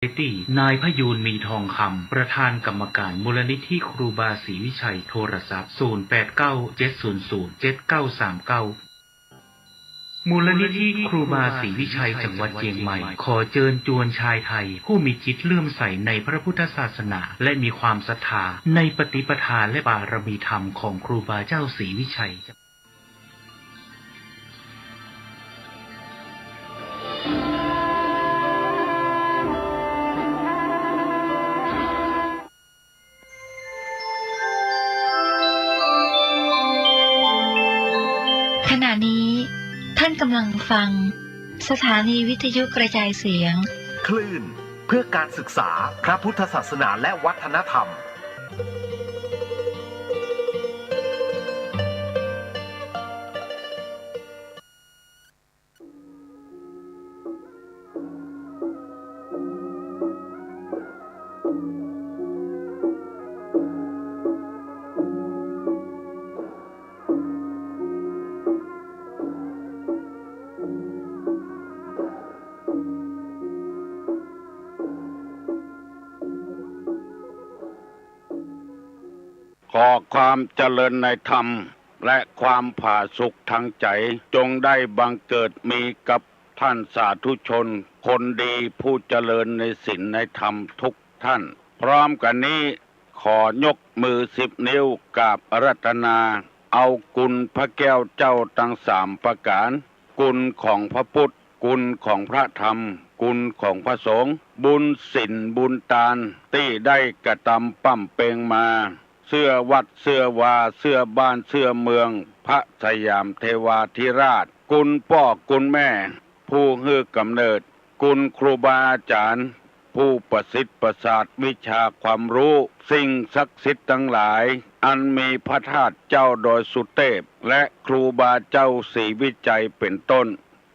ตี้นายพยูนมีทองคำประธานกรรมการมูลนิธิครูบาศรีวิชัยโทรศัพท์0897007939มูลนิธิครูบาศรีวิชัยจังหวัดเชียงใหม่ขอเชิญชวนชายไทยผู้มีจิตเลื่อมใสในพระพุทธศาสนาและมีความศรัทธาในปฏิปทาและบารมีธรรมของครูบาเจ้าศรีวิชัยขณะนี้ท่านกำลังฟังสถานีวิทยุกระจายเสียงคลื่นเพื่อการศึกษาพระพุทธศาสนาและวัฒนธรรมขอความเจริญในธรรมและความผาสุกทางใจจงได้บังเกิดมีกับท่านสาธุชนคนดีผู้เจริญในศีลในธรรมทุกท่านพร้อมกันนี้ขอยกมือ10 นิ้วกราบอาราธนาเอากุลพระแก้วเจ้าทั้ง3ประการกุลของพระพุทธกุลของพระธรรมกุลของพระสงฆ์บุญศีลบุญทานที่ได้กระทำปั้มเปงมาเสื้อวัดเสื้อวาเสื้อบ้านเสื้อเมืองพระสยามเทวาธิราชกุลพ่อกุลแม่ผู้ให้กำเนิดกุลครูบาอาจารย์ผู้ประสิทธิ์ประสาทวิชาความรู้สิ่งศักดิ์สิทธิ์ทั้งหลายอันมีพระธาตุเจ้าดอยสุเทพและครูบาเจ้าศรีวิชัยเป็นต้น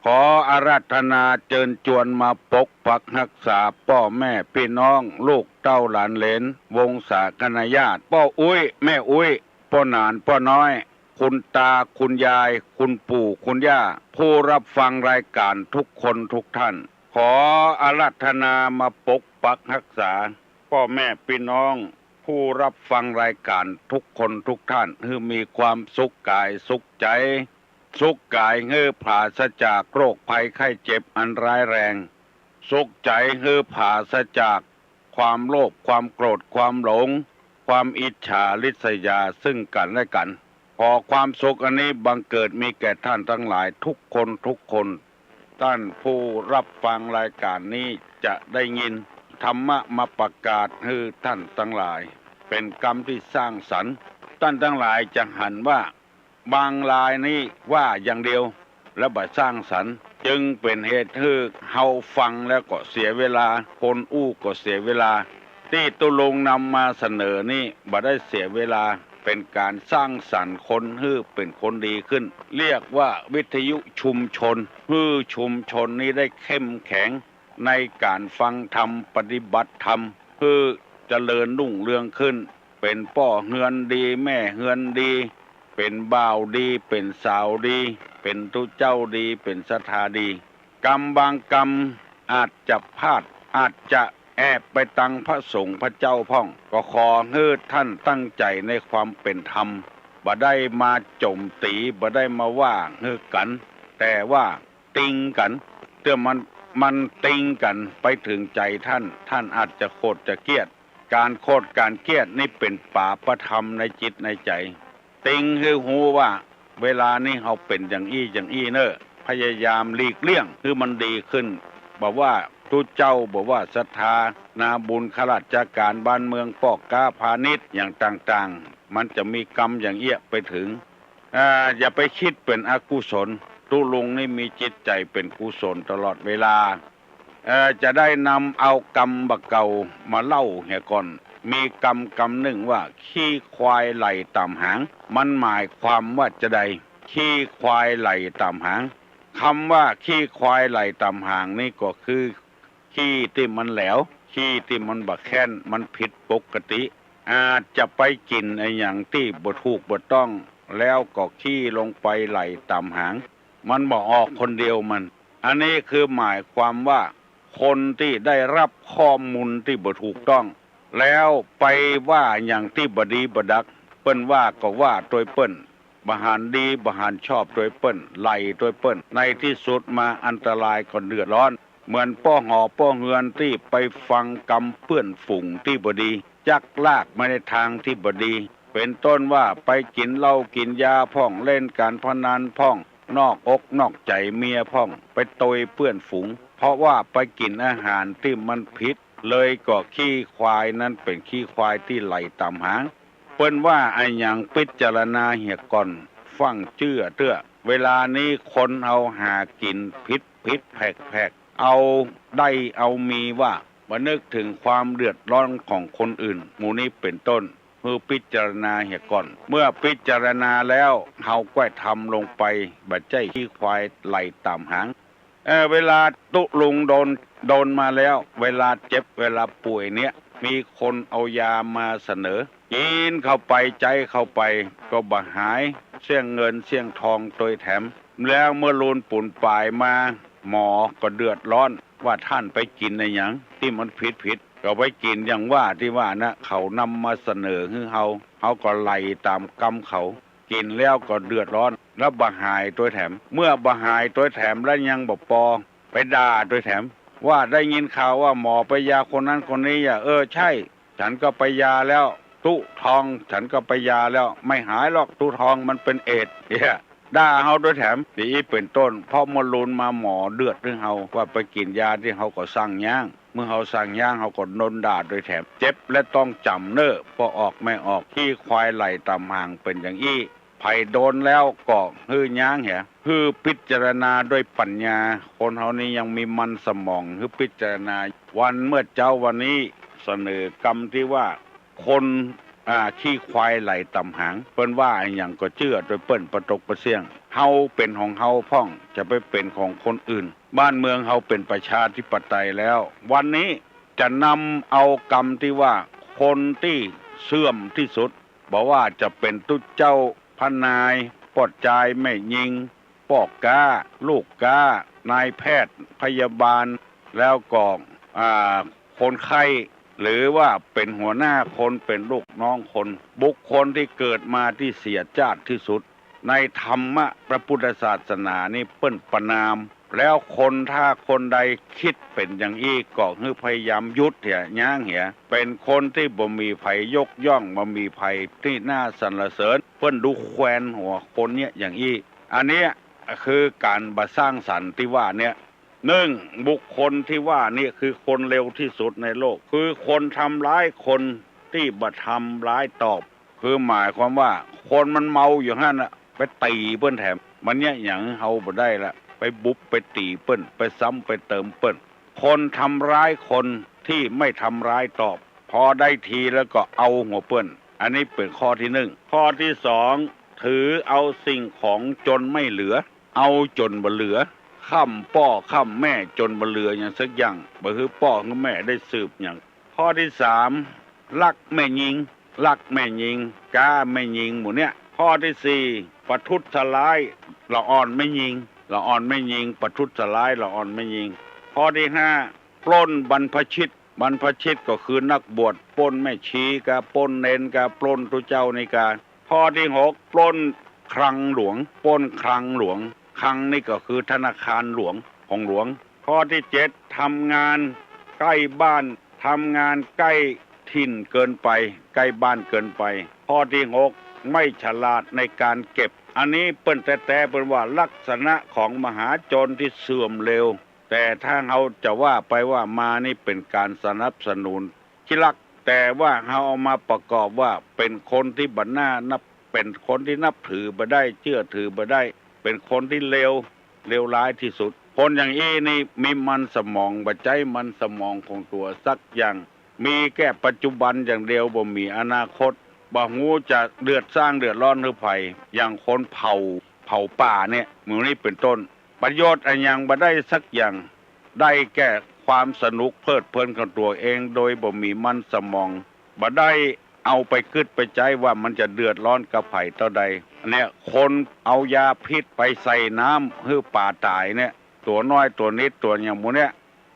ขออาราธนาเชิญชวนมาปกปักรักษาพ่อแม่พี่น้องลูกเต้าหลานเหลนวงศาคณาญาติพ่ออุ้ยแม่อุ้ยพ่อหนานพ่อน้อยคุณตาคุณยายคุณปู่คุณย่าผู้รับฟังรายการทุกคนทุกท่านขออาราธนามาปกปักรักษาพ่อแม่พี่น้องผู้รับฟังรายการทุกคนทุกท่านให้มีความสุขกายสุขใจสุขกายให้ปราศจากโรคภัยไข้เจ็บอันร้ายแรงสุขใจให้ปราศจากความโลภความโกรธความหลงความอิจฉาริษยาซึ่งกันและกันขอความสุขอันนี้บังเกิดมีแก่ท่านทั้งหลายทุกคนท่านผู้รับฟังรายการนี้จะได้ยินธรรมะมาประกาศให้ท่านทั้งหลายเป็นกรรมที่สร้างสรรค์ท่านทั้งหลายจะหันว่าบางรายนี้ว่าอย่างเดียวและบ่สร้างสรรค์จึงเป็นเหตุให้เฮาฟังแล้วก็เสียเวลาคนอู้ก็เสียเวลาที่ตุลงนำมาเสนอนี่บ่ได้เสียเวลาเป็นการสร้างสรรค์คนให้เป็นคนดีขึ้นเรียกว่าวิทยุชุมชนให้ชุมชนนี้ได้เข้มแข็งในการฟังธรรมปฏิบัติธรรมเพื่อเจริญรุ่งเรืองขึ้นเป็นพ่อเฮือนดีแม่เฮือนดีเป็นบ่าวดีเป็นสาวดีเป็นทุเจ้าดีเป็นศรัทธาดีกรรมบางกรรมอาจจะพลาดอาจจะแอบไปตังพระสงฆ์พระเจ้าพ่องก็ขอให้ท่านตั้งใจในความเป็นธรรมบ่ได้มาโจมตีบ่ได้มาว่าให้กันแต่ว่าติงกันเมื่อมันติงกันไปถึงใจท่านอาจจะโคตรจะเกลียดการโคตรการเกลียดนี่เป็นปาปธรรมในจิตในใจติงคือหูว่าเวลานี้เฮาเป็นอย่างอี้เนอะพยายามหลีกเลี่ยงคือมันดีขึ้นบอกว่าทุเจ้าบอกว่าศรัทธานาบุญข้าราชการบ้านเมืองปอกกาพาณิชย์อย่างต่างๆมันจะมีกรรมอย่างเอี้ยไปถึงอย่าไปคิดเป็นอกุศลตุลุงนี่มีจิตใจเป็นกุศลตลอดเวลาจะได้นำเอากรรมบักเก่ามาเล่าให้ก่อนมีกรรมหนึ่งว่าขี้ควายไหลต่ำหางมันหมายความว่าจะใดขี้ควายไหลต่ำหางคำว่าขี้ควายไหลต่ำหางนี่ก็คือขี้ที่มันแหลวขี้ที่มันบักแค้นมันผิดปกติอาจจะไปกินไอ้อย่างที่บ่ถูกบ่ต้องแล้วก็ขี้ลงไปไหลต่ำหางมันบ่ออกคนเดียวมันอันนี้คือหมายความว่าค คนที่ได้รับข้อมูลที่บ่ถูกต้อง แล้วไปว่าอย่างที่บดีบดักเปิ้นว่าก็ว่าโดยเปิ้นบหารดีบหารชอบโดยเปิ้นไล่โดยเปิ้นในที่สุดมาอันตรายก็เดือดร้อนเหมือนป้อหอป้อเฮือนที่ไปฟังกำเพื่อนฝูงที่บดีจักลากมาในทางที่บดีเป็นต้นว่าไปกินเหล้ากินยาพ่องเล่นการพนันพ่องนอกอกนอกใจเมียพ่องไปตยเพื่อนฝูงเพราะว่าไปกินอาหารที่มันผิดเลยก็ขี้ควายนั้นเป็นขี้ควายที่ไหลต่ำหางเปิ้นว่าไอ้หยังพิจารณาเหียก่อนฟังเชื่อเตื้อเวลานี้คนเอาหากินพิษแผกเอาได้เอามีว่ามานึกถึงความเดือดร้อนของคนอื่นหมู่นี้เป็นต้นเพื่อพิจารณาเหียก่อนเมื่อพิจารณาแล้วเฮาก็ทำลงไปบัดใจขี้ควายไหลต่ำหางเวลาตุลุงโดนมาแล้วเวลาเจ็บเวลาป่วยเนี่ยมีคนเอายามาเสนอกินเข้าไปใจเข้าไปก็บ่หายเสี่ยงเงินเสี่ยงทองโดยแถมแล้วเมื่อลูนปุ่นปลายมาหมอก็เดือดร้อนว่าท่านไปกินในหยังที่มันผิดก็ไปกินอย่างว่าที่ว่านะเขานำมาเสนอให้เฮาก็ไล่ตามกรรมเขากินแล้วก็เดือดร้อนแล้วบ่หายโดยแถมเมื่อบ่หายโดยแถมแล้วยังบ่ปอไปด่าโดยแถมว่าได้ยินข่าวว่าหมอไปยาคนนั้นคนนี้ใช่ฉันก็ไปยาแล้วตุทองฉันก็ไปยาแล้วไม่หายหรอกตุทองมันเป็นเอดส์ด่าเฮาโดยแถมนี่เป็นต้นเพราะมลูนมาหมอเดือดเรื่องเฮาว่าไปกินยาที่เฮาก็สั่งย่างเมื่อเฮาสั่งย่างเฮาก็โดนด่าโดยแถมเจ็บและต้องจำเน้อพอออกไม่ออกขี้ควายไหลตามห่างเป็นอย่างอี้ไผโดนแล้วก็ฮื้อย่างเหี่ยฮื้อพิจารณาด้วยปัญญาคนเฮานี้ยังมีมันสมองฮื้อพิจารณาวันเมื่อเจ้าวันนี้เสนอกรรมที่ว่าคนขี้ควายไหลต่ำหางเปิ้นว่าอย่างก็เชื่อโดยเปิ้นประตกประเสียงเฮาเป็นของเฮาพ่องจะไปเป็นของคนอื่นบ้านเมืองเฮาเป็นประชาธิปไตยแล้ววันนี้จะนำเอากรรมที่ว่าคนที่เสื่อมที่สุดบอกว่าจะเป็นตุ๊เจ้าพนายปอดจายแม่ยิงปอกกาลูกกานายแพทย์พยาบาลแล้วก็คนไข้หรือว่าเป็นหัวหน้าคนเป็นลูกน้องคนบุคคลที่เกิดมาที่เสียชาติที่สุดในธรรมะพระพุทธศาสนานี่เปิ้นประนามแล้วคนถ้าคนใดคิดเป็นอย่างอี้ก็คือพยายามยุดย่างเป็นคนที่บ่มีภัยยกย่องบ่มีภัยที่น่าสรรเสริญเปิ้นดูแควนหัวคนเนี่ยอย่างอี้อันนี้คือการบ่สร้างสรรค์ที่ว่าเนี่ยบุคคลที่ว่านี่คือคนเร็วที่สุดในโลกคือคนทำร้ายคนที่บ่ทำร้ายตอบคือหมายความว่าคนมันเมาอยู่หั่นน่ะไปตีเปิ้นแถมมันเนี่ยหยังเฮาบ่ได้ละไปบุบไปตีเปิ้นไปซ้ำไปเติมเปิ้นคนทำร้ายคนที่ไม่ทำร้ายตอบพอได้ทีแล้วก็เอาหัวเปิ้นอันนี้เป็นข้อที่1ข้อที่2ถือเอาสิ่งของจนไม่เหลือเอาจนบ่เหลือค่ำพ่อค่ำแม่จนบ่เหลืออย่างสักอย่างบ่คือพ่อกับแม่ได้สืบอย่างข้อที่3ลักแม่ยิงกาแม่ยิงหมู่เนี้ยข้อที่4ประทุษร้ายละอ่อนไม่ยิงประทุษร้ายละอ่อนไม่ยิงข้อที่5ปล้นบรรพชิตก็คือนักบวชปล้นแม่ชีกะปล้นเนนกะปล้นตุเจ้าในกาข้อที่6ปล้นคลังหลวงปล้นคลังหลวงคลังนี่ก็คือธนาคารหลวงของหลวงข้อที่7ทำงานใกล้บ้านทำงานใกล้ถิ่นเกินไปใกล้บ้านเกินไปข้อที่6ไม่ฉลาดในการเก็บอันนี้เปิ้นแต่เป็นว่าลักษณะของมหาโจรที่เสื่อมเร็วแต่ถ้าเราจะว่าไปว่ามานี่เป็นการสนับสนุนที่ลักแต่ว่าเราเอามาประกอบว่าเป็นคนที่บัดหน้านับเป็นคนที่นับถือบ่ได้เชื่อถือบ่ได้เป็นคนที่เลวร้ายที่สุดคนอย่างนี้นี่มีมันสมองบ่ใจมันสมองของตัวสักอย่างมีแค่ปัจจุบันอย่างเดียวบ่มีอนาคตบ่ฮู้จะเดือดร้อนหรือไผอย่างคนเผาป่าเนี่ยมื้อนี้เป็นต้นประโยชน์อันยังบ่ได้สักอย่างได้แค่ความสนุกเพลิดเพลินของตัวเองโดยบ่มีมันสมองบ่ได้เอาไปคิดไปใจว่ามันจะเดือดร้อนกับไผเท่าใดเนี่ยคนเอายาพิษไปใส่น้ำให้ป่าตายเนี่ยตัวน้อยตัวนิดตัวอย่างหมู่เนี่ย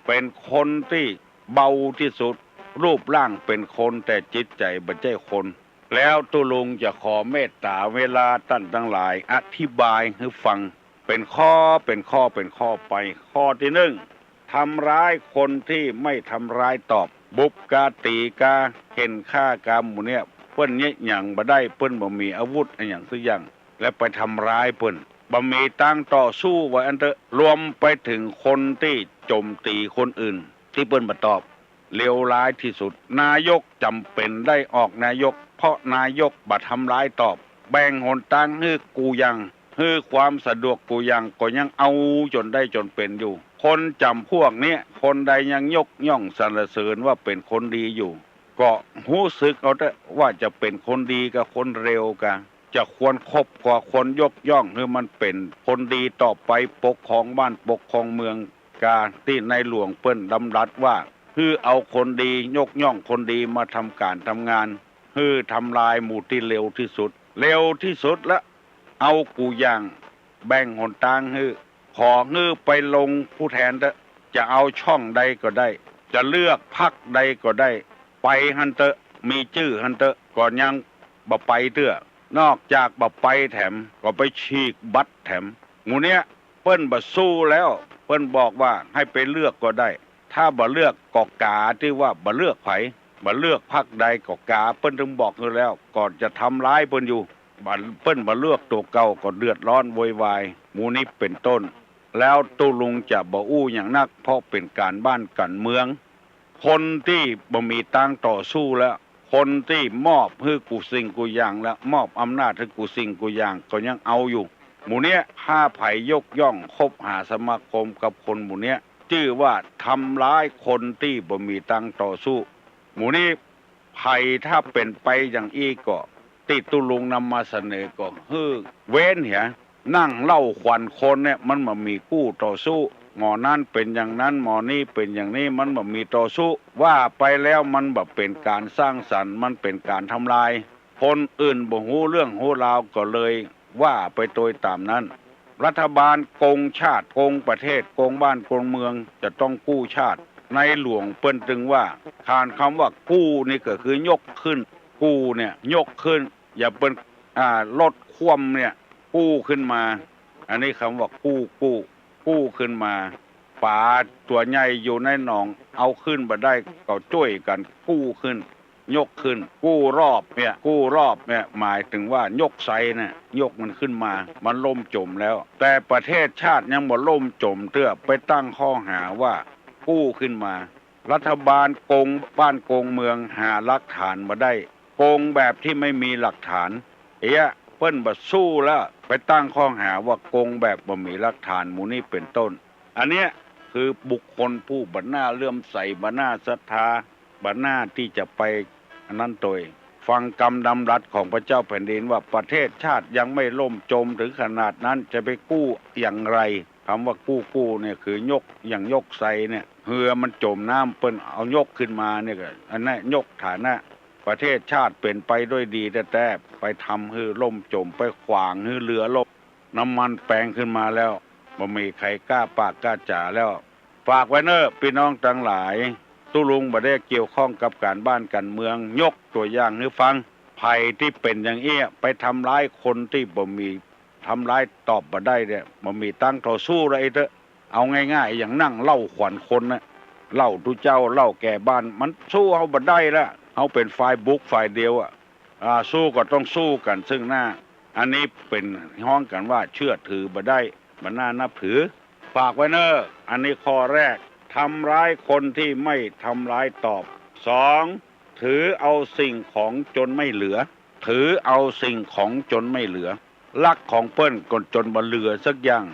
เป็นคนที่เบาที่สุดรูปร่างเป็นคนแต่จิตใจไม่ใช่คนแล้วตุลุงจะขอเมตตาเวลาท่านทั้งหลายอธิบายให้ฟังเป็นข้อไปข้อที่หนึ่งทำร้ายคนที่ไม่ทำร้ายตอบบุปกาตีกาเห็นฆ่ากามหมู่เนี่ยเปิ้นเนี่ยอย่างบ่ได้เปิ้นบ่มีอาวุธอะไรอย่างสักอย่างและไปทำร้ายเปิ้นบ่มีตั้งต่อสู้ไว้อันเถอะรวมไปถึงคนที่โจมตีคนอื่นที่เปิ้นบ่ตอบเลวร้ายที่สุดนายกจำเป็นได้ออกนายกเพราะนายกบ่ทำร้ายตอบแบ่งหนทางให้กูยังให้ความสะดวกกูยังก็ยังเอาจนได้จนเป็นอยู่คนจำพวกนี้คนใดยังยกย่องสรรเสริญว่าเป็นคนดีอยู่ก็รู้สึกเอาแต่ว่าจะเป็นคนดีกับคนเร็วกันจะควรคบกว่าคนยกย่องให้มันเป็นคนดีต่อไปปกครองบ้านปกครองเมืองกาที่ในหลวงเปิ้นดำรัสว่าคือเอาคนดียกย่องคนดีมาทำการทำงานคือทำลายหมู่ที่เร็วที่สุดและเอากูอย่างแบ่งหนทางคือขอฮื้อไปลงผู้แทนจะเอาช่องใดก็ได้จะเลือกพรรคใดก็ได้ไปหันเตอะมีชื่อหันเตอะก่อนยังบ่ไปเตื้อนอกจากบ่ไปแถมก็ไปฉีกบัตรแถมหมู่เนี้ยเปิ้นบ่สู้แล้วเปิ้นบอกว่าให้ไปเลือกก็ได้ถ้าบ่เลือกก็กาที่ว่าบ่เลือกไผบ่เลือกพรรคใดก็กาเปิ้นถึงบอกอยู่แล้วก่อนจะทำร้ายเปิ้นอยู่เปิ้นบ่เลือกตัวเก่าก็เดือดร้อนโวยวายหมู่นี้เป็นต้นแล้วตุลุงจะบ่อู้อย่างนักเพราะเป็นการบ้านกันเมืองคนที่บ่มีตังต่อสู้แล้วคนที่มอบให้กูสิ่งกูอย่างแล้วมอบอำนาจให้กูสิ่งกูอย่างก็ยังเอาอยู่หมู่เนี้ยถ้าไผยกย่องคบหาสมาคมกับคนหมู่เนี้ยชื่อว่าทำร้ายคนที่บ่มีตังต่อสู้หมู่นี้ไผถ้าเป็นไปอย่างอี้ก็ติตุลุงนำมาเสนอก็เว้นเหียนั่งเล่าขวัญคนเนี่ยมันบ่มีกู้ต่อสู้หมอนั้นเป็นอย่างนั้นหมอนี้เป็นอย่างนี้มันบ่มีต่อสู้ว่าไปแล้วมันบ่เป็นการสร้างสรรค์มันเป็นการทำลายคนอื่นบ่ฮู้เรื่องฮู้ราวก็เลยว่าไปโดยตามนั้นรัฐบาลโกงชาติโกงประเทศโกงบ้านโกงเมืองจะต้องกู้ชาติในหลวงเปิ้นตึงว่าขานคำว่ากู้นี่ก็คือยกขึ้นกู้เนี่ยยกขึ้นอย่าเป็นลดคว่ำเนี่ยกู้ขึ้นมาอันนี้คำว่ากู้ขึ้นมาปลาตัวใหญ่อยู่ในหนองเอาขึ้นมาได้ก็ช่วยกันกู้ขึ้นยกขึ้นกู้รอบเนี่ยหมายถึงว่ายกไซเนี่ยยกมันขึ้นมามันล่มจมแล้วแต่ประเทศชาติยังบ่ล่มจมเตื้อไปตั้งข้อหาว่ากู้ขึ้นมารัฐบาลโกงบ้านโกงเมืองหาหลักฐานมาได้โกงแบบที่ไม่มีหลักฐานเพิ่นบ่สู้แล้วไปตั้งข้อหาว่าโกงแบบบ่มีหลักฐานหมู่นี้เป็นต้นอันเนี้ยคือบุคคลผู้บัดหน้าเลื่อมใสบัดหน้าศรัทธาบัดหน้าที่จะไปอันนั้นโดยฟังคำดำรัสของพระเจ้าแผ่นดินว่าประเทศชาติยังไม่ล่มจมถึงขนาดนั้นจะไปกู้อย่างไรคำว่ากู้เนี่ยคือยกอย่างยกไซเนี่ยเรือมันจมน้ำเปิ้นเอายกขึ้นมาเนี่ยก็อันนั้นยกฐานะประเทศชาติเป็นไปด้วยดีแต่ไปทำให้ล่มจมไปขวางให้เรือล่มน้ำมันแปลงขึ้นมาแล้วบ่มีใครกล้าปากกล้าจ่าแล้วฝากไว้เนอะพี่น้องทั้งหลายตุลุงบ่ได้เกี่ยวข้องกับการบ้านการเมืองยกตัวอย่างให้ฟังภัยที่เป็นอย่างเอี้ยไปทำร้ายคนที่บ่มีทำร้ายตอบบ่ได้เนี่ยบ่มีตั้งต่อสู้อะไรเถอะเอาง่ายๆอย่างนั่งเล่าขวัญคนนะเล่าทุเจ้าเล่าแก่บ้านมันสู้เฮาบ่ได้ละเฮาเป็นฝ่ายบุกฝ่ายเดียวสู้ก็ต้องสู้กันซึ่งหน้าอันนี้เป็นห้องกันว่าเชื่อถือบ่ได้บ่น่านับถือฝากไว้เนอะอันนี้ข้อแรกทำร้ายคนที่ไม่ทำร้ายตอบ2ถือเอาสิ่งของจนไม่เหลือถือเอาสิ่งของจนไม่เหลือลักของเปิ้นก่อนจนบ่เหลือสักอย่าง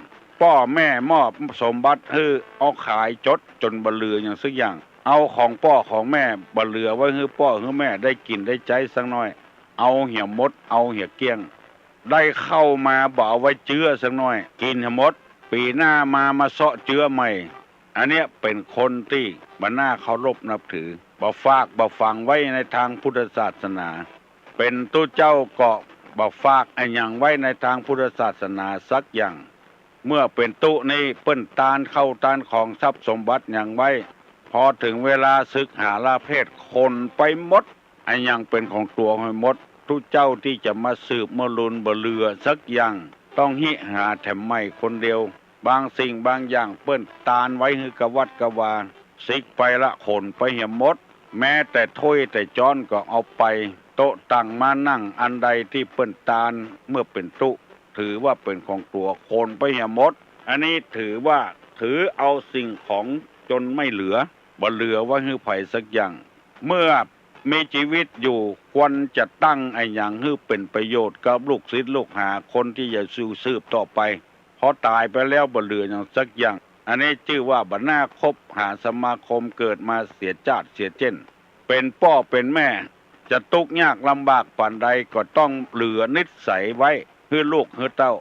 พ่อแม่มอบสมบัติให้เอาขายจดจนบ่เหลืออย่างสักอย่างเอาของพ่อของแม่บ่เหลือไว้ให้พ่อให้แม่ได้กินได้ใจสักหน่อยเอาเหี่ยมดเอาเหี่ยเกี้ยงได้เข้ามาบ่เอาไว้เจือสักหน่อยกินเหี่ยมดปีหน้ามาเสาะเจือใหม่อันเนี้ยเป็นคนที่บ่น่าเคารพนับถือบ่ฝากบ่ฟังไว้ในทางพุทธศาสนาเป็นตู้เจ้าก็บ่ฝากอันหยังไว้ในทางพุทธศาสนาสักอย่าง เมื่อเป็นตุนี่เปิ้นตานเข้าตานของทรัพย์สมบัติอย่างไว้พอถึงเวลาศึกหาลาเพศคนไปหมดไอ้ยังเป็นของตัวให้หมดทุกเจ้าที่จะมาสืบมาลุนบ่เรือสักอย่างต้องหิหาแถมไม่คนเดียวบางสิ่งบางอย่างเปิ้นตานไว้คือกะวัดกะวาสิกไปละขนไปเหี่ยมดแม้แต่ถ้วยแต่จ้อนก็เอาไปโต๊ะตั้งมานั่งอันใดที่เปิ้นตานเมื่อเป็นตุถือว่าเป็นของตัวโคนไปเหี่ยมดอันนี้ถือเอาสิ่งของจนไม่เหลือบ่เหลือว่าให้ไผสักอย่างเมื่อมีชีวิตอยู่ควรจะตั้งไอ้อย่างให้เป็นประโยชน์กับลูกศิษย์ลูกหาคนที่จะสืบต่อไปพอตายไปแล้วบ่เหลืออย่างสักอย่างอันนี้ชื่อว่าบ่น่าคบหาสมาคมเกิดมาเสียจาดเสียเจ้นเป็นพ่อเป็นแม่จะทุกข์ยากลำบากปานใดก็ต้องเหลือนิสัยไว้ให้ลูกให้เต้า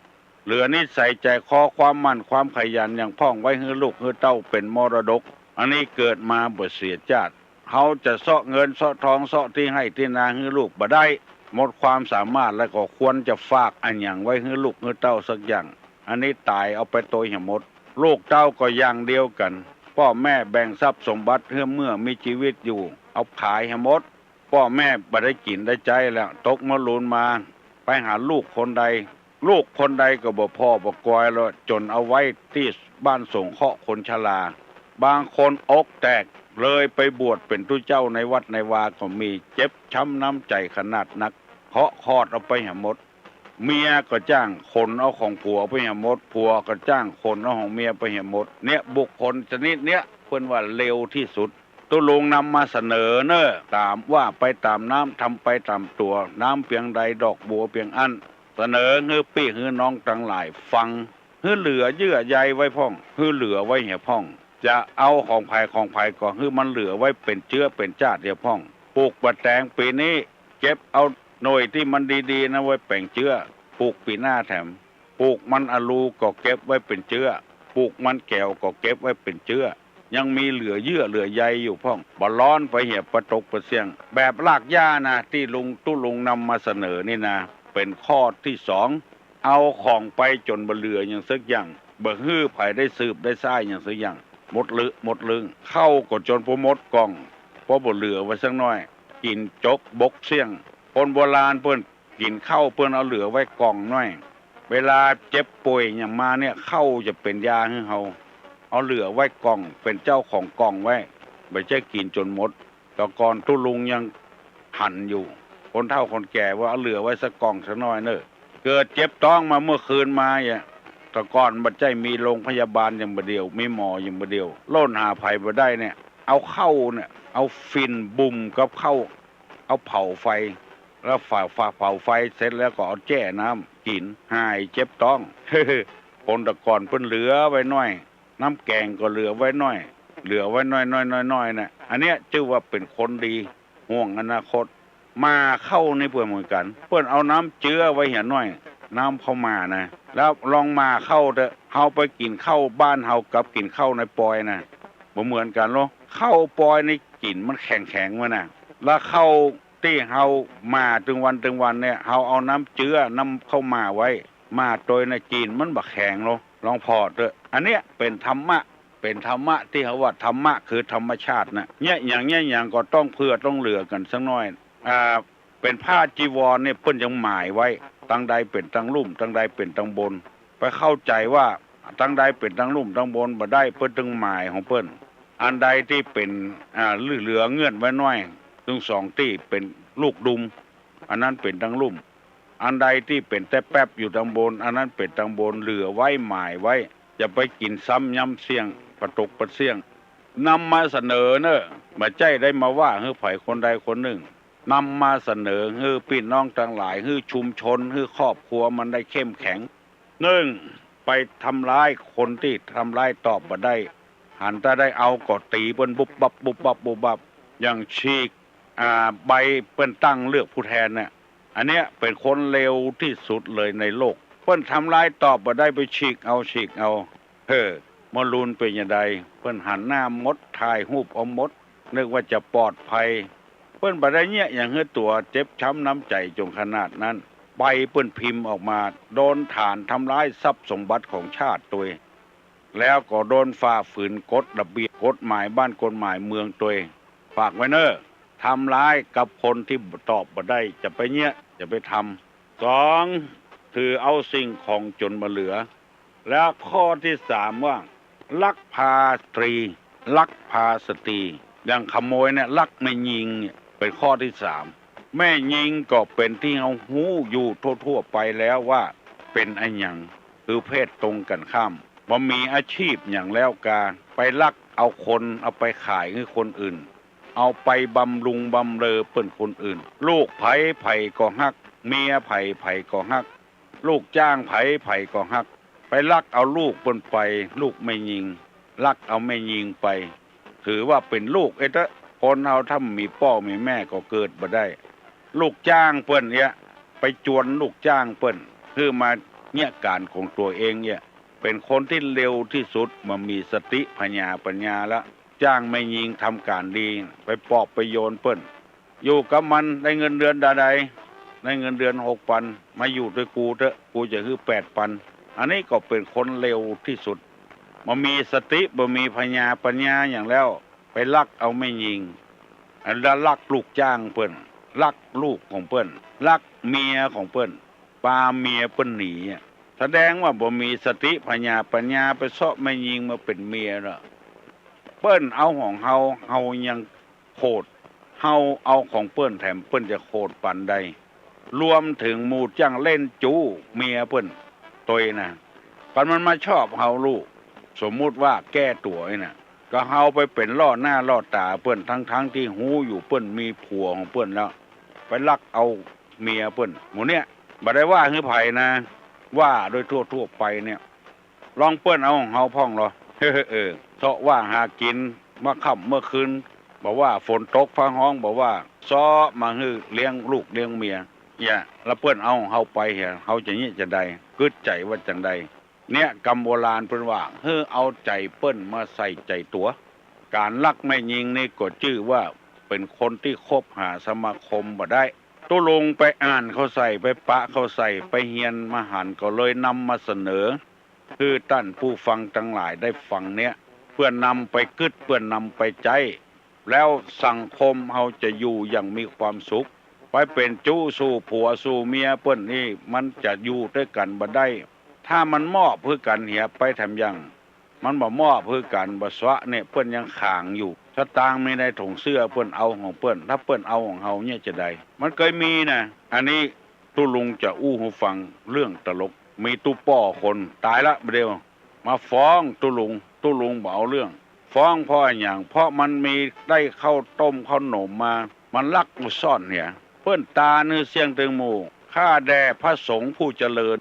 เหลือนิสัยใจคอความมั่นความขยันอย่างพ่องไว้ให้ลูกให้เต้าเป็นมรดกอันนี้เกิดมาบ่เสียจาดเขาจะเสาะเงินเสาะทองเสาะที่ให้ที่นาให้ลูกบ่ได้หมดความสามารถแล้วก็ควรจะฝากอันอย่างไว้ให้ลูกให้เต้าสักอย่างอันนี้ตายเอาไปโตยหมดลูกเต้าก็อย่างเดียวกันพ่อแม่แบ่งทรัพย์สมบัติเมื่อมีชีวิตอยู่เอาขายหมดพ่อแม่บ่ได้กินได้ใจแล้วตกมรลุนมาไปหาลูกคนใดก็บ่พ่อบ่กอยแล้วจนเอาไว้ที่บ้านสงเคราะห์คนชราบางคนอกแตกเลยไปบวชเป็นทุเจ้าในวัดในวาก็มีเจ็บช้ำน้ำใจขนาดนักเพราะคลอดเอาไปหมดเมียก็จ้างคนเอาของผัวไปหมดผัวก็จ้างคนเอาของเมียไปหมดเนี่ยบุคคลชนิดเนี้ยเพิ่นว่าเลวที่สุดตุลุงนำมาเสนอเนอะตามว่าไปตามน้ำทำไปตามตัวน้ำเพียงใดดอกบัวเพียงอันเสนอฮื้อปี้ฮื้อน้องทั้งหลายฟังฮื้อเหลือเยื่อใยไว้พ่องฮื้อเหลือไว้เหี่ยพ่องจะเอาของภายก็ฮื้อมันเหลือไว้เป็นเชื้อเป็นจาดเหี่ยพ่องปลูกบะแตงปีนี้เก็บเอาหน่วยที่มันดีๆนะไว้แป่งเชื้อปลูกปีหน้าแถมปลูกมันอลูก็เก็บไว้เป็นเชื้อปลูกมันแก้วก็เก็บไว้เป็นเชื้อยังมีเหลือเยื่อเหลือใยอยู่พ่องบ่ร้อนไปเหี่ยประตกประเสียงแบบรากหญ้านะที่ตุลุงนำมาเสนอนี่นะเป็นข้อที่สองเอาของไปจนบ่เหลืออย่างสักอย่างบ่ฮื้อไผได้สืบได้ซ่ายอย่างสักอย่างหมดลึงเข้าก็จนพมดกล่องเพราะบ่เหลือไว้สักน้อยกินจกบกเสี่ยงคนโบราณเพิ่นกินข้าวเพิ่นเอาเหลือไว้กล่องน้อยเวลาเจ็บป่วยอย่างมาเนี่ยข้าวจะเป็นยาให้เฮาเอาเหลือไว้กล่องเป็นเจ้าของกล่องไว้ไม่ใช่กินจนหมดแต่ก่อนตุลุงยังหั่นอยู่คนเฒ่าคนแก่ว่าเอาเหลือไว้สักกล่องสักน้อยเนอะเกิดเจ็บท้องมาเมื่อคืนมาเนี่ยแต่ก่อนบ่ใจมีโรงพยาบาลอย่างบ่เดียวมีหมออย่างบ่เดียวโล่นหาภัยบ่ได้เนี่ยเอาเข้าเนี่ยเอาฟินบุ่มกับเข้าเอาเผาไฟแล้วเผาไฟเสร็จแล้วก็เอาแจ้น้ำกินหายเจ็บท้อง คนแต่ก่อนเพิ่นเหลือไว้น้อยน้ำแกงก็เหลือไว้น้อยเหลือไว้น้อยนะอันเนี้ยชื่อว่าเป็นคนดีห่วงอนาคตมาเข้าในเพื่อนเหมือนกันเพิ่นเอาน้ำเจือไว้เหี่ยน้อยน้ำเข้ามานะแล้วลองมาเข้าเถอะเฮาไปกินข้าวบ้านเฮากับกินข้าวในปอยนะบ่เหมือนกันหรอกข้าวปอยนี่กลิ่นมันแข็งๆมาน่ะแล้วข้าวที่เฮามาถึงวันเนี่ยเฮาเอาน้ำเจือน้ำเข้ามาไว้มาโดยในกลิ่นมันบ่แข็งหรอกลองพอเถอะอันเนี้ยเป็นธรรมะที่เขาว่าธรรมะคือธรรมชาตินะเนี่ยอย่างก็ต้องเพื่อต้องเหลือกันสักหน่อยเป็นผ้าจีวรเนี่ยเพิ่นยังหมายไว้ตั้งใดเป็นตั้งลุ่มตั้งใดเป็นตั้งบนไปเข้าใจว่าตั้งใดเป็นตั้งลุ่มตั้งบนบ่ได้เพิ่นถึงหมายของเพิ่นอันใดที่เป็นเหลือเงื่อนไว้น้อยถึงสองที่เป็นลูกดุมอันนั้นเป็นตั้งลุ่มอันใดที่เป็นแต่แป๊บอยู่ตั้งบนอันนั้นเป็นตั้งบนเหลือไว้หมายไว้จะไปกินซ้ำย้ำเสี่ยงประตกประเสี่ยงนำมาเสนอเนอะมาใจได้มาว่าให้ไผคนใดคนหนึ่งนำมาเสนอให้พี่น้องทั้งหลายให้ชุมชนให้ครอบครัวมันได้เข้มแข็งหนึ่งไปทำร้ายคนที่ทำร้ายตอบบ่ได้หันถ้าได้เอาก็ตีเปิ้นบุบบับอย่างฉีกใบเปิ้นตั้งเลือกผู้แทนเนี่ยอันเนี้ยเป็นคนเลวที่สุดเลยในโลกเปิ้นทำร้ายตอบบ่ได้ไปฉีกเอามอลูนเป็นอย่างใดเปิ้นหันหน้ามดถ่ายรูปเอามดนึกว่าจะปลอดภัยเปิ้นบ่ได้เนี่ยอย่างเฮือตัวเจ็บช้ำน้ำใจจงขนาดนั้น ใบเปิ้นพิมพ์ออกมาโดนฐานทำร้ายทรัพย์สมบัติของชาติตัวเองแล้วก็โดนฝ่าฝืนกฎระเบียบกฎหมายบ้านกฎหมายเมืองตัวเองฝากไว้เนอะทำร้ายกับคนที่ตอบบ่ได้จะไปเนี้ยจะไปทำ2ถือเอาสิ่งของจนมาเหลือแล้วข้อที่3ว่าลักพาสตรีลักพาสตรีอย่างขโมยเนี่ยลักไม่ยิงเนี่ยเป็นข้อที่3แม่ยิงก็เป็นที่เอาหูอยู่ทั่วๆไปแล้วว่าเป็นไอ้หยังคือเพศตรงกันข้ามบ่มีอาชีพอย่างแล้วกาไปลักเอาคนเอาไปขายให้คนอื่นเอาไปบำรุงบำเรอเปิ้นคนอื่นลูกไผก็ฮักเมียไผก็ฮักลูกจ้างไผก็ฮักไปลักเอาลูกเปิ้นไปลูกไม่ยิงลักเอาไม่ยิงไปถือว่าเป็นลูกไอ้เด้อคนเฮาถ้ามีพ่อมีแม่ก็เกิดบ่ได้ลูกจ้างเปิ้นเนี่ยไปจวนลูกจ้างเปิ้นคือมาเนี่ยการของตัวเองเนี่ยเป็นคนที่เร็วที่สุดมามีสติปัญญาแล้วจ้างไม่ยิงทำการดีไปปอบไปโยนเปิ้นอยู่กับมันได้เงินเดือนใดได้เงินเดือน 6,000 มาอยู่ด้วยกูเถอะกูจะฮื้อ 8,000 อันนี้ก็เป็นคนเร็วที่สุดมามีสติบ่มีปัญญาอย่างแล้วไปลักเอาไม่ยิงแล้วลักลูกจ้างเปิ้นลักลูกของเปิ้นลักเมียของเปิ้นปาเมียเปิ้นหนีแสดงว่าบ่มีสติปัญญาไปเซาะไม่ยิงมาเป็นเมียแล้วเปิ้นเอาของเฮายังโคตรเฮาเอาของเปิ้นแถมเปิ้นจะโคตรปานใดรวมถึงหมู่จังเล่นจู้เมียเปิ้นตัวน่ะปันมันมาชอบเฮาลูกสมมุติว่าแก้ตัวน่ะก็เฮาไปเป็นล่อหน้าล่อตาเปิ้นทั้งที่หูอยู่เปิ้นมีผัวของเปิ้นแล้วไปลักเอาเมียเปิ้นหมู่เนี้ยบ่ได้ว่าคือไผนะว่าโดยทั่วไปเนี่ยลองเปิ้นเอาของเฮาพ่องเหรอเซาะว่าหากินเมื่อค่ำเมื่อคืนบอกว่าฝนตกฟ้าร้องบอกว่าซ้อมาฮื้อเลี้ยงลูกเลี้ยงเมียเนี่ยแล้วเปิ้นเอาของเฮาไปเหี่ยเฮาจะนี้จะใดกึดใจว่าจังใดเนี่ยกำโบราณเพิ่นว่าเอาใจเปิ้นมาใส่ใจตัวการลักไม่ยิงนี่ก็ชื่อว่าเป็นคนที่คบหาสมาคมบ่ได้ตุลงไปอ่านเขาใส่ไปปะเขาใส่ไปเฮียนมหันก็เลยนำมาเสนอคือท่านผู้ฟังทั้งหลายได้ฟังเนี่ยเพื่อนำไปกึดเพื่อนำไปใจแล้วสังคมเฮาจะอยู่อย่างมีความสุขไปเป็นจู้สู่ผัวสู่เมียเปิ้นนี่มันจะอยู่ด้วยกันบ่ได้ถ้ามันมอบเพื่อกันเหียไปทำยังมันบ่มอบเพื่อกันบ่สวะเนี่ยเปิ้นยังขางอยู่สตางค์ไม่ได้ถุงเสื้อเปิ้นเอาของเปิ้นถ้าเปิ้นเอาของเฮาเนี่ยจะได้มันเคยมีนะอันนี้ตุลุงจะอู้หูฟังเรื่องตลกมีตู้ป้อคนตายละเดียวมาฟ้องตุลุงบ่เอาเรื่องฟ้องเพราะอย่างเพราะมันมีได้ข้าวต้มข้าวหนมมามันลักมาซ่อนเนี่ยเปิ้นตาเนื้อเสียงตึงหมู่ข้าแด่พระสงฆ์ผู้เจริญ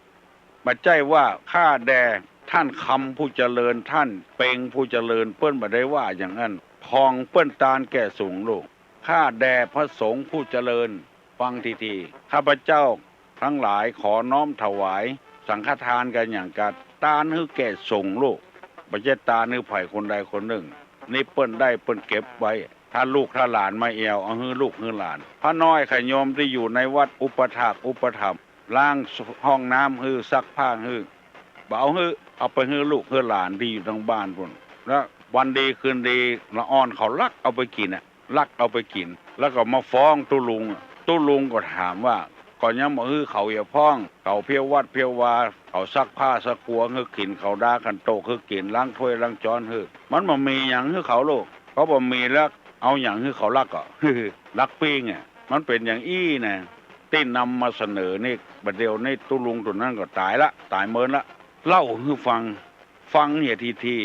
บ่ใช่ว่าข้าแด่ท่านคำผู้เจริญท่านเปงผู้เจริญเปิ้นบ่ได้ว่าอย่างนั้นทองเปิ้นตาลแก่สูงลูกข้าแด่พระสงฆ์ผู้เจริญฟังทีข้าพเจ้าทั้งหลายขอน้อมถวายสังฆทานกันอย่างกัดตาลให้แก่สงฆ์ลูกบ่ใช่ตาลให้ไผคนใดคนหนึ่งนี่เปิ้นได้เปิ้นเก็บไว้ถ้าลูกถ้าหลานมาเอาให้ลูกให้หลานพระน้อยขโยมที่อยู่ในวัดอุปถากอุปถัมภ์ล้างห้องน้ำฮื้อซักผ้าฮื้อบ่เอาฮื้อเอาไปฮื้อลูกฮื้อหลานที่อยู่ทางบ้านพุ่นแล้ววันดีคืนดีละอ่อนเขาลักเอาไปกินลักเอาไปกินแล้วก็มาฟ้องตุลุงก็ถามว่าก่อนยังบ่ฮื้อเขาอย่าพ้องเขาเพียววัดเพียววาเขาซักผ้าซักครัวฮื้อกินเขาด่ากันโตฮื้อกินล้างถ้วยล้างจานฮื้อมันบ่มีหยังฮื้อเขาลูกเขาบ่มีแล้วเอาหยังฮื้อเขาลักก็ลักปิ้งมันเป็นอย่างอี้นะที่นำมาเสนอนี่บัดเดียวนี่ตุลุงตัวนั้นก็ตายเมินละเล่าให้ฟังเนี่ยที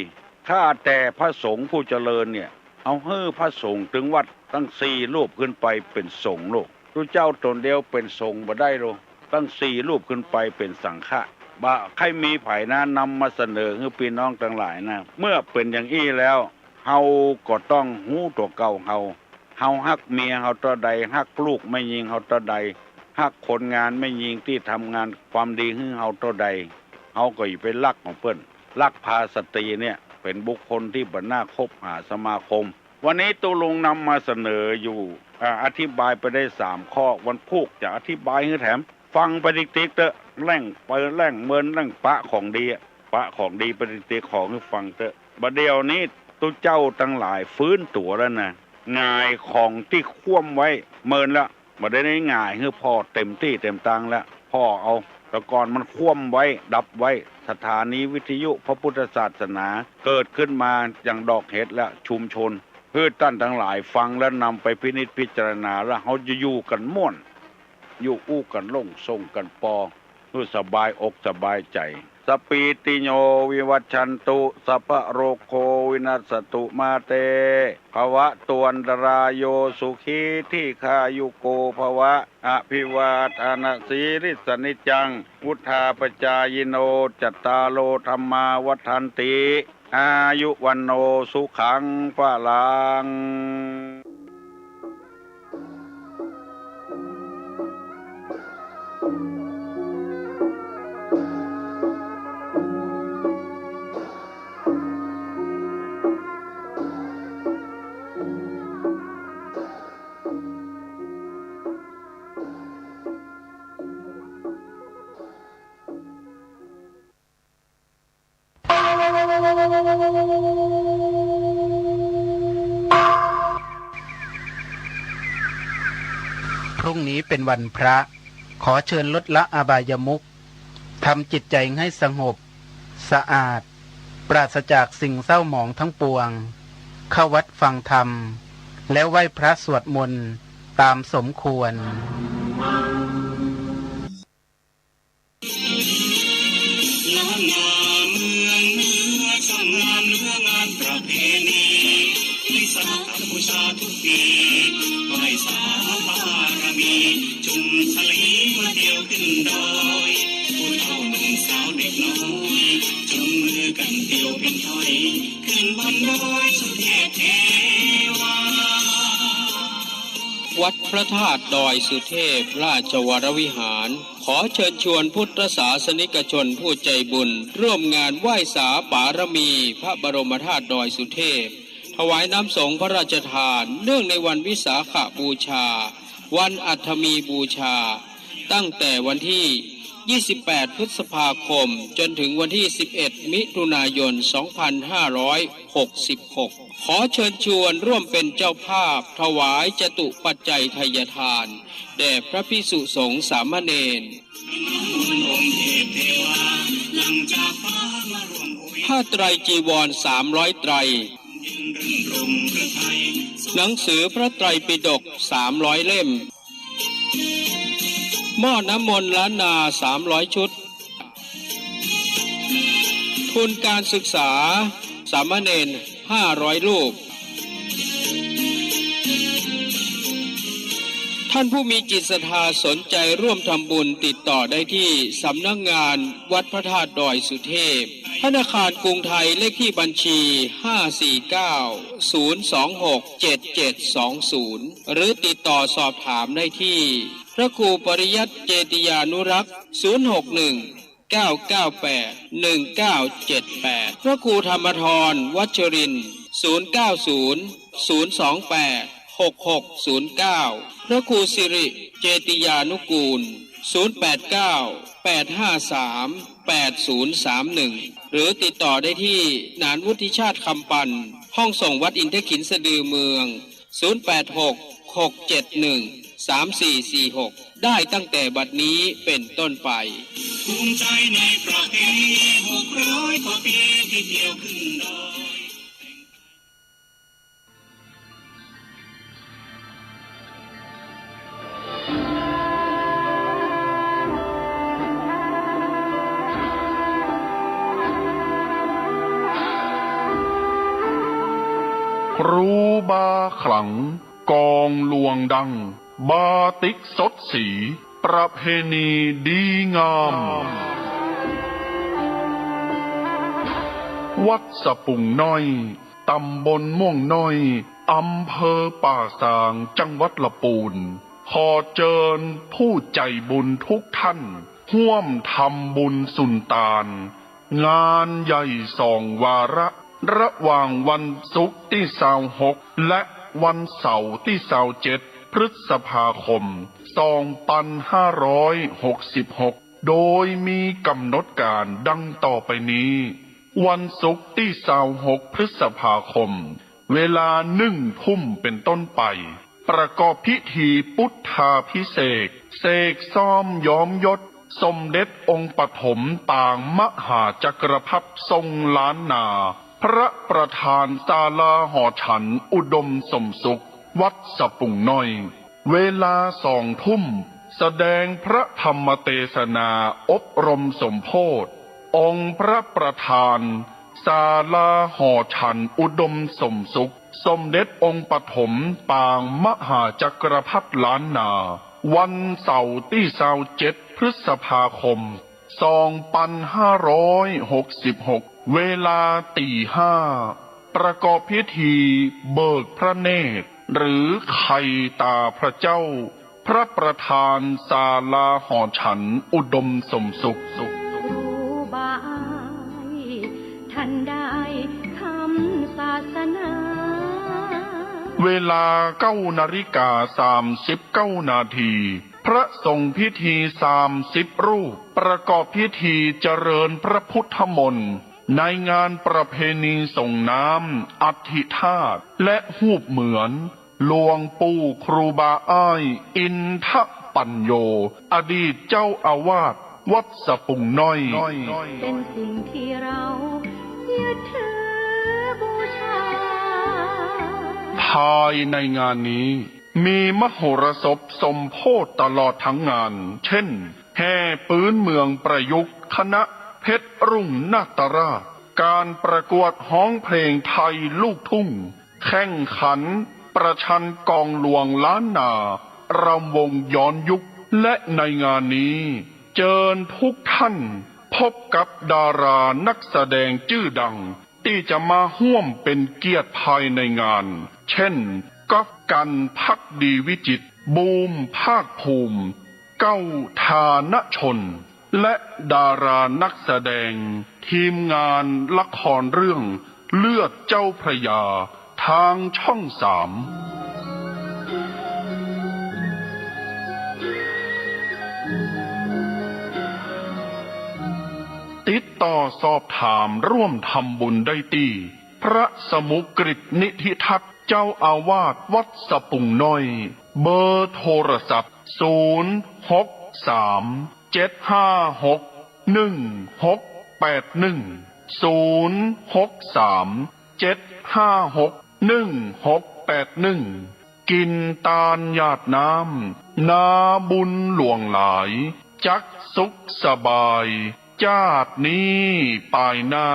ข้าแต่พระสงฆ์ผู้เจริญเนี่ยเอาฮื้อพระสงฆ์ถึงวัดตั้ง4รูปขึ้นไปเป็นสงฆ์ลูกพระเจ้าตนเดียวเป็นสงฆ์บ่ได้โลตั้ง4รูปขึ้นไปเป็นสังฆะบ่ใครมีไผนะนำมาเสนอให้พี่น้องทั้งหลายนะเมื่อเป็นอย่างอี้แล้วเฮาก็ต้องฮู้ตัวเก่าเฮาฮักเมียเฮาต่อใดฮักลูกไม่ยิงเฮาต่อใดฮักคนงานไม่ยิงที่ทำงานความดีให้เฮาต่อใดเฮาก็อย่าไปลักของเพิ่นลักพาสตรีเนี่ยเป็นบุคคลที่บ่น่าคบหาสมาคมวันนี้ตุลุงนำมาเสนออยู่อธิบายไปได้3ข้อวันพุธจะอธิบายให้แถมฟ ฟังไปติ๊กๆเตอะแร่งเปิดแร่งเมินแร่งปะของดีปะของดีไปติ๊กๆของให้ฟังเตอะบัดเดียวนี้ตัวเจ้าทั้งหลายฟื้นตัวแล้วนะง่ายของที่คว่ำไว้เมินละบัดได้ง่ายคือพ่อเต็มที่เต็มตังแล้วพ่อเอาแต่ก่อนมันคว่ำไว้ดับไว้สถานีวิทยุพระพุทธศาสนาเกิดขึ้นมาอย่างดอกเห็ดและชุมชนเพื่อท่านทั้งหลายฟังและนำไปพินิจพิจารณาแล้วเขาจะอยู่กันม่วนอยู่อู้กันล่งส่งกันปอเพื่อสบายอกสบายใจสปีติโยวิวัชชันตุสัพพะโรโควินัสตุมาเตภวะตวันตรายโยสุขีที่คายุโกภวะอภิวาทานาสีริสนิจังวุธาปจายโนจัตตาโลธรรมาวัฏันติอายุวันโนสุขังพลังพรุ่งนี้เป็นวันพระขอเชิญลดละอบายมุขทำจิตใจให้สงบสะอาดปราศจากสิ่งเศร้าหมองทั้งปวงเข้าวัดฟังธรรมแล้วไหว้พระสวดมนต์ตามสมควรล้านนาเมืองเหนือช่างงามเนื้องานประเพณีวิสาขบูชาทุกปีไหว้สาบารมีจุ่มสลีมาเดียวขึ้นดอยผู้เฒ่าหนุ่มสาวเด็กน้อยจุ่มมือกันเดียวเป็นถ้อยขึ้นบนดอยสุเทพเทวาวัดพระธาตุดอยสุเทพราชวรวิหารขอเชิญชวนพุทธศาสนิกชนผู้ใจบุญร่วมงานไหว้สาบารมีพระบรมธาตุดอยสุเทพถวายน้ำสงฆ์พระราชทานเนื่องในวันวิสาขบูชาวันอัฐมีบูชาตั้งแต่วันที่28พฤษภาคมจนถึงวันที่11มิถุนายน2566ขอเชิญชวนร่วมเป็นเจ้าภาพถวายจตุปัจจัยทายทานแด่พระภิกษุสงฆ์สามเณรผ้าไตรจีวร300ไตรหนังสือพระไตรปิฎก300เล่มหม้อน้ำมนต์ล้านนา300ชุดทุนการศึกษาสามเณร500รูปท่านผู้มีจิตศรัทธาสนใจร่วมทำบุญติดต่อได้ที่สำนักงานวัดพระธาตุดอยสุเทพธนาคารกรุงไทยเลขที่บัญชี549-026-7720หรือติดต่อสอบถามได้ที่พระครูปริยัติเจติยานุรักษ์061-998-1978พระครูธรรมธรวัชรินทร์090-028-6609พระครูสิริเจติยานุกูล089-853-8031หรือติดต่อได้ที่นานวุฒิชาติคำปันห้องส่งวัดอินทขินสะดือเมือง086-671-3446ได้ตั้งแต่บัดนี้เป็นต้นไปภูมิใจในประเพณี600กว่าปีที่เดียวขึ้นดอยครูบาขลังกองลวงดังบาติกสดสีประเพณีดีงามวัดสะปุงน้อยตำบลม่วงน้อยอำเภอป่าซางจังหวัดลำพูนขอเชิญผู้ใจบุญทุกท่านร่วมทำบุญสุนตานงานใหญ่2 วาระหว่างวันศุกร์ที่26และวันเสาร์ที่27พ พฤษภาคม 2566 โดยมีกำหนดการดังต่อไปนี้ วันศุกร์ที่26 พฤษภาคม เวลา1 ทุ่มเป็นต้นไป ประกอบพิธีพุทธาภิเษกเสกซ่อมย้อมยศสมเด็จองค์ปฐมต่างมหาจักรพรรดิทรงล้านนาพระประธานศาลาหอฉันอุดมสมสุขวัดสะปุงน้อย เวลา2 ทุ่มแสดงพระธรรมเทศนาอบรมสมโภชองค์พระประธานศาลาหอฉันอุดมสมสุขสมเด็จองค์ปฐมปางมหาจักรพรรดิล้านนาวันเสาร์ที่27 พฤษภาคม 2566 เวลาตี 5ประกอบพิธีเบิกพระเนตรหรือไข่ตาพระเจ้าพระประธานศาลาหอฉันอุดมสมสุขท่านได้คำศาสนาเวลา9:39 นาทีพระสงฆ์พิธี30 รูปประกอบพิธีเจริญพระพุทธมนต์ในงานประเพณีส่งน้ำอธิธาตุและหูปเหมือนหลวงปู่ครูบาอ้ายอินทปัญโยอดีตเจ้าอาวาสวัดสะปุงน้อยเป็นสิ่งที่เรายึดถือบูชาภายในงานนี้มีมโหรสพสมโภชตลอดทั้งงานเช่นแห่ปืนเมืองประยุกต์คณะเพชรรุ่งนาตราชการประกวดฮ้องเพลงไทยลูกทุ่งแข่งขันประชันกองหลวงล้านนารำวงย้อนยุคและในงานนี้เชิญทุกท่านพบกับดารานักแสดงชื่อดังที่จะมาร่วมเป็นเกียรติภายในงานเช่นก๊อฟกันภักดีวิจิตรบูมภาคภูมิเก้าธานชนและดารานักแสดงทีมงานละครเรื่องเลือดเจ้าพระยาทางช่อง3ติดต่อสอบถามร่วมทำบุญได้ที่พระสมุกฤตนิธิทัศน์เจ้าอาวาสวัดสะปุงน้อยเบอร์โทรศัพท์063-756-1681กินตาลหยาดน้ำนาบุญหลวงหลายจักสุขสบายชาตินี้ปลายหน้า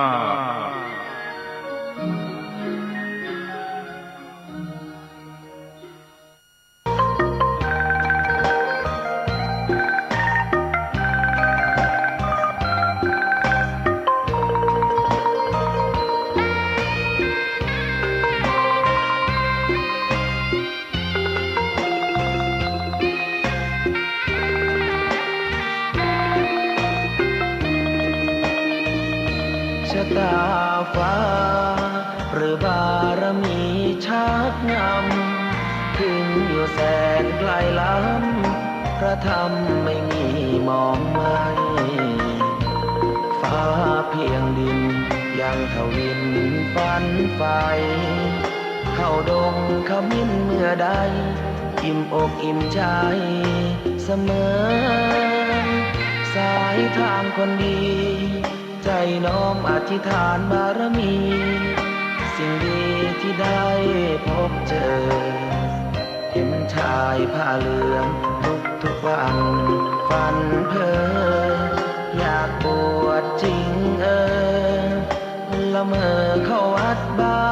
ชะตาฟ้าหรือบารมีชักนำถึงอยู่แสนไกลล้ำพระธรรมไม่มีมองไม่ฟ้าเพียงดินยังทวินฝันไฟเข้าดงขมิ้นเมื่อใดอิ่มอกอิ่มใจเสมอสายทางคนดีใจน้อมอธิษฐานบารมีสิ่งดีที่ได้พบเจอเห็นชายผ้าเหลืองทุกวันฝันเพ้ออยากบวชจริงละเมอเข้าวัดบ้า